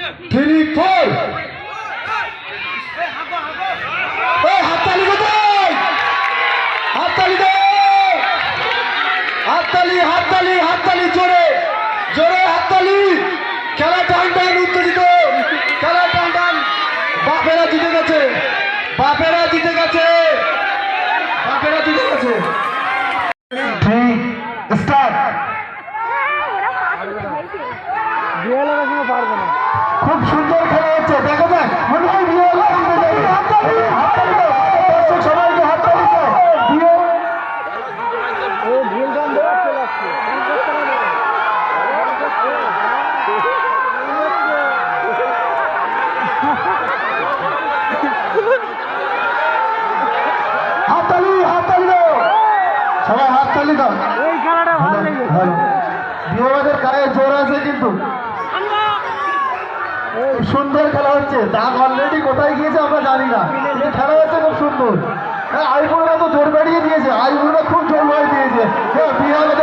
3 4 হাততালি কোথায়? হাততালি দে, হাততালি হাততালি হাততালি, জোরে জোরে হাততালি। খেলা টান টান, উত্তেজিত খেলা টান টান। বাপেরা জিতে গেছে, বাপেরা জিতে গেছে, বাপেরা জিতে গেছে। স্টার্ট। খুব সুন্দর খেলা হচ্ছে, দেখা যাক মনে হয় দর্শক সবাইকে হাততালি দাও। হাততালি হাততালি দাও, সবাই হাততালি দাও। বিহারের গায়ে জোর আছে, কিন্তু সুন্দর খেলা হচ্ছে। দাগ অলরেডি কোথায় গিয়েছে আমরা জানি না, কিন্তু খেলা হচ্ছে খুব সুন্দর। আইপুরা তো জোর বাড়িয়ে দিয়েছে, আইপুরা খুব জোর বাড়িয়ে দিয়েছে। বিহারে